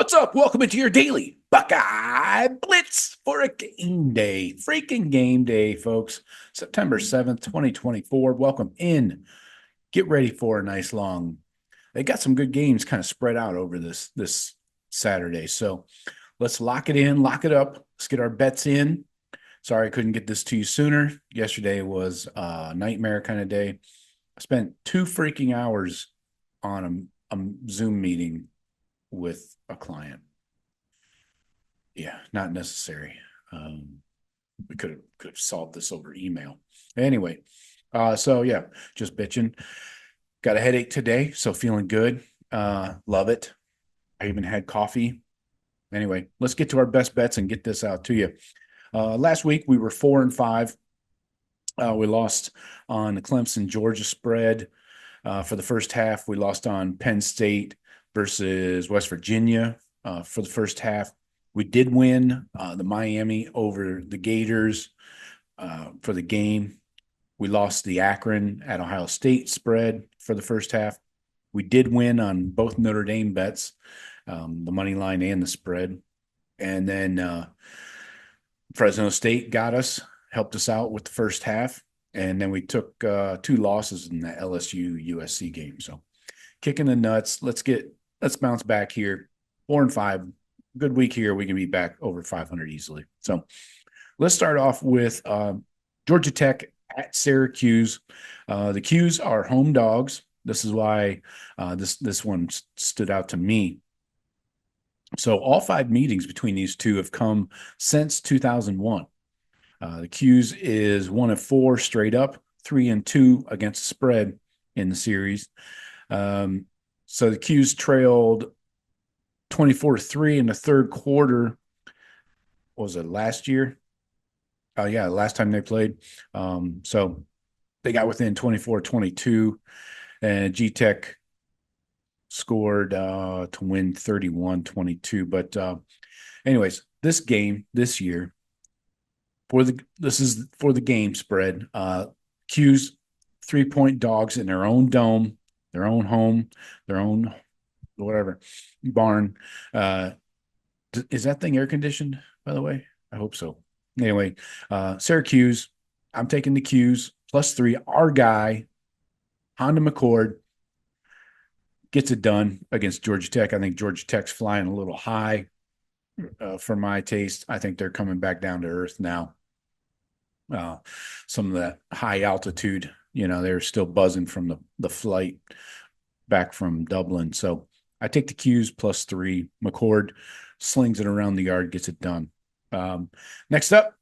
What's up? Welcome into your daily Buckeye Blitz for a game day. Freaking game day, folks. September 7th, 2024. Welcome in. Get ready for a nice long. They got some good games kind of spread out over this Saturday. So let's lock it in, lock it up. Let's get our bets in. Sorry I couldn't get this to you sooner. Yesterday was a nightmare kind of day. I spent 2 freaking hours on a Zoom meeting with a client. Yeah, not necessary. We could have solved this over email. Anyway, so yeah, just bitching. Got a headache today, so feeling good. Love it. I even had coffee. Anyway, let's get to our best bets and get this out to you. Last week we were 4-5. We lost on the Clemson Georgia spread for the first half. We lost on Penn State versus West Virginia for the first half. We did win the Miami over the Gators for the game. We lost the Akron at Ohio State spread for the first half. We did win on both Notre Dame bets, the money line and the spread. And then Fresno State helped us out with the first half. And then we took 2 losses in the LSU USC game. So kicking the nuts. Let's bounce back here. 4-5. Good week here. We can be back over 500 easily. So let's start off with Georgia Tech at Syracuse. The Qs are home dogs. This is why this one stood out to me. So all 5 meetings between these two have come since 2001. The Qs is 1-4 straight up, 3-2 against the spread in the series. So the Qs trailed 24-3 in the third quarter. What was it, last year? Oh, yeah, last time they played. So they got within 24-22, and G-Tech scored to win 31-22. But anyways, this game this year, this is for the game spread. Qs 3-point dogs in their own dome, their own home, their own whatever barn. Is that thing air conditioned, by the way? I hope so. Anyway, Syracuse, I'm taking the Qs +3. Our guy, Honda McCord, gets it done against Georgia Tech. I think Georgia Tech's flying a little high for my taste. I think they're coming back down to earth now. Some of that high altitude, they're still buzzing from the flight back from Dublin. So I take the Qs +3. McCord slings it around the yard, gets it done. Next up,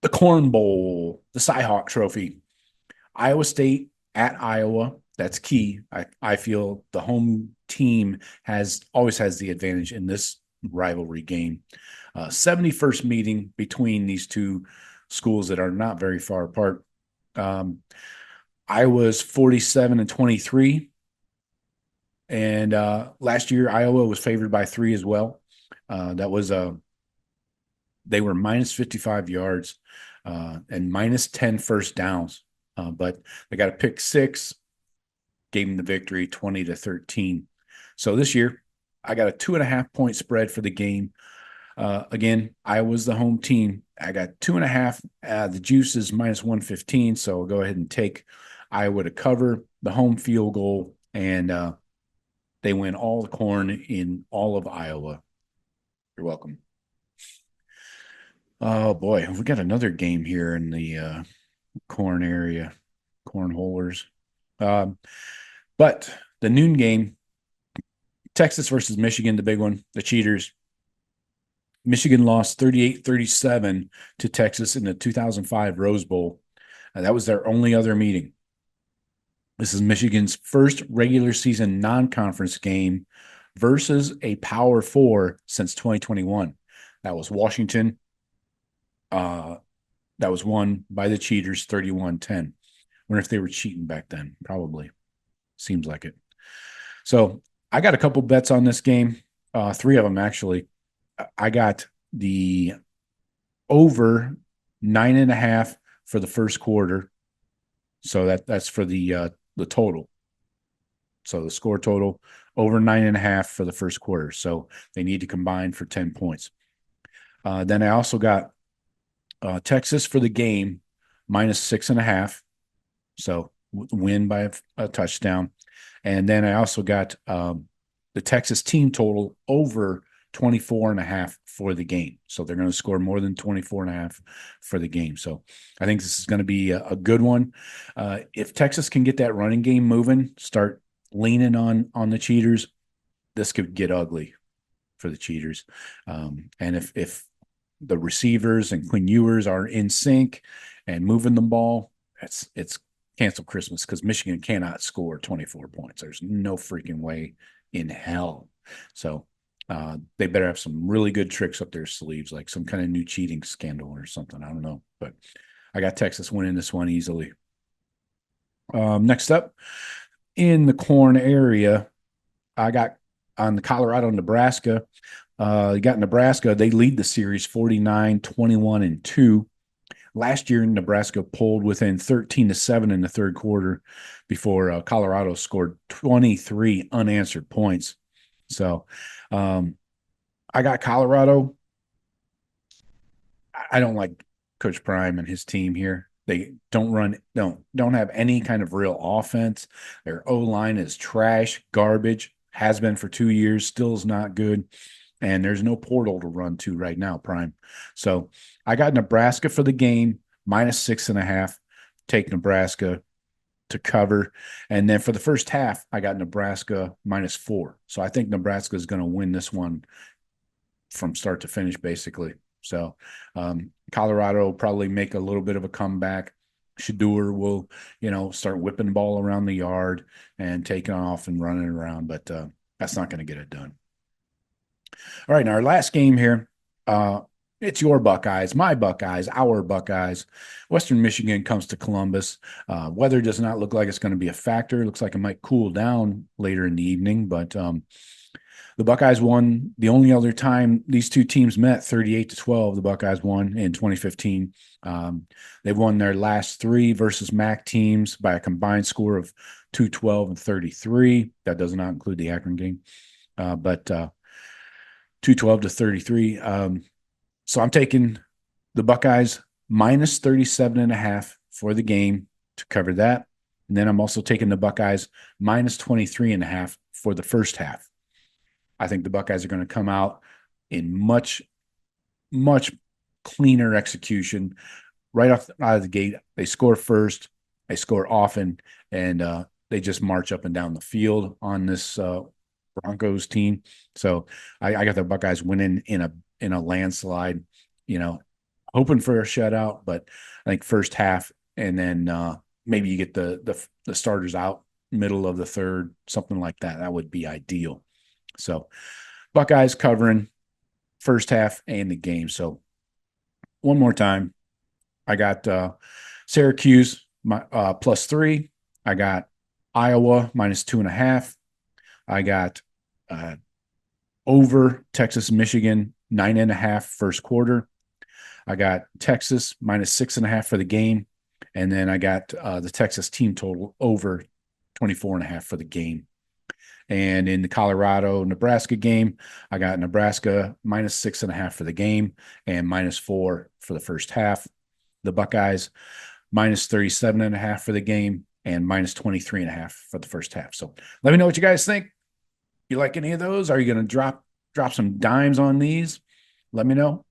the Corn Bowl, the Cyhawk Trophy. Iowa State at Iowa. That's key. I feel the home team always has the advantage in this rivalry game. 71st meeting between these two schools that are not very far apart. Iowa's 47-23. And last year, Iowa was favored by 3 as well. They were -55 yards and -10 first downs. But they got a pick 6, gave them the victory 20-13. So this year, I got a 2.5-point spread for the game. Again, Iowa's the home team. I got 2.5. The juice is -115. So I'll go ahead and take Iowa to cover the home field goal. And they win all the corn in all of Iowa. You're welcome. Oh, boy. We got another game here in the corn area, cornholers. But the noon game, Texas versus Michigan, the big one, the cheaters. Michigan lost 38-37 to Texas in the 2005 Rose Bowl. That was their only other meeting. This is Michigan's first regular season non-conference game versus a Power 4 since 2021. That was Washington. That was won by the cheaters 31-10. Wonder if they were cheating back then. Probably. Seems like it. So I got a couple bets on this game. 3 of them, actually. I got the over 9.5 for the first quarter. So that's for the total. So the score total over 9.5 for the first quarter. So they need to combine for 10 points. Then I also got Texas for the game minus 6.5. So win by a touchdown. And then I also got the Texas team total over 24.5 for the game. So they're going to score more than 24.5 for the game. So I think this is going to be a good one. If Texas can get that running game moving, start leaning on the cheaters, this could get ugly for the cheaters. And if the receivers and Quinn Ewers are in sync and moving the ball, it's cancel Christmas, because Michigan cannot score 24 points. There's no freaking way in hell. So they better have some really good tricks up their sleeves, like some kind of new cheating scandal or something. I don't know, but I got Texas winning this one easily. Next up, in the corn area, I got on the Colorado-Nebraska. You got Nebraska. They lead the series 49-21-2. Last year, Nebraska pulled within 13-7 in the third quarter before Colorado scored 23 unanswered points. So I got Colorado. I don't like Coach Prime and his team here. They don't have any kind of real offense. Their O-line is trash, garbage, has been for 2 years, still is not good. And there's no portal to run to right now, Prime. So I got Nebraska for the game, minus 6.5. Take Nebraska to cover. And then for the first half, I got Nebraska minus 4. So I think Nebraska is going to win this one from start to finish, basically. So Colorado will probably make a little bit of a comeback. Shador will, start whipping the ball around the yard and taking off and running around, but that's not going to get it done. All right, in our last game here, it's your Buckeyes, my Buckeyes, our Buckeyes. Western Michigan comes to Columbus. Weather does not look like it's going to be a factor. It looks like it might cool down later in the evening, but the Buckeyes won the only other time these two teams met, 38-12. The Buckeyes won in 2015. They've won their last 3 versus MAC teams by a combined score of 212 and 33. That does not include the Akron game, but 212-33. So I'm taking the Buckeyes minus 37.5 for the game to cover that. And then I'm also taking the Buckeyes minus 23.5 for the first half. I think the Buckeyes are going to come out in much, much cleaner execution right out of the gate. They score first, they score often, and they just march up and down the field on this Broncos team. So I got the Buckeyes winning in a landslide, hoping for a shutout, but I think first half, and then maybe you get the starters out middle of the third, something like that. That would be ideal. So Buckeyes covering first half and the game. So one more time, I got Syracuse plus 3. I got Iowa minus 2.5. I got over Texas, Michigan, 9.5 first quarter. I got Texas minus 6.5 for the game. And then I got the Texas team total over 24.5 for the game. And in the Colorado-Nebraska game, I got Nebraska minus 6.5 for the game and minus 4 for the first half. The Buckeyes minus 37.5 for the game and minus 23.5 for the first half. So let me know what you guys think. You like any of those? Are you going to drop some dimes on these? Let me know.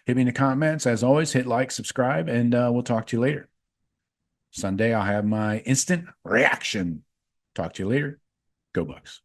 Hit me in the comments. As always, hit like, subscribe, and we'll talk to you later. Sunday, I'll have my instant reaction. Talk to you later. Go Bucks.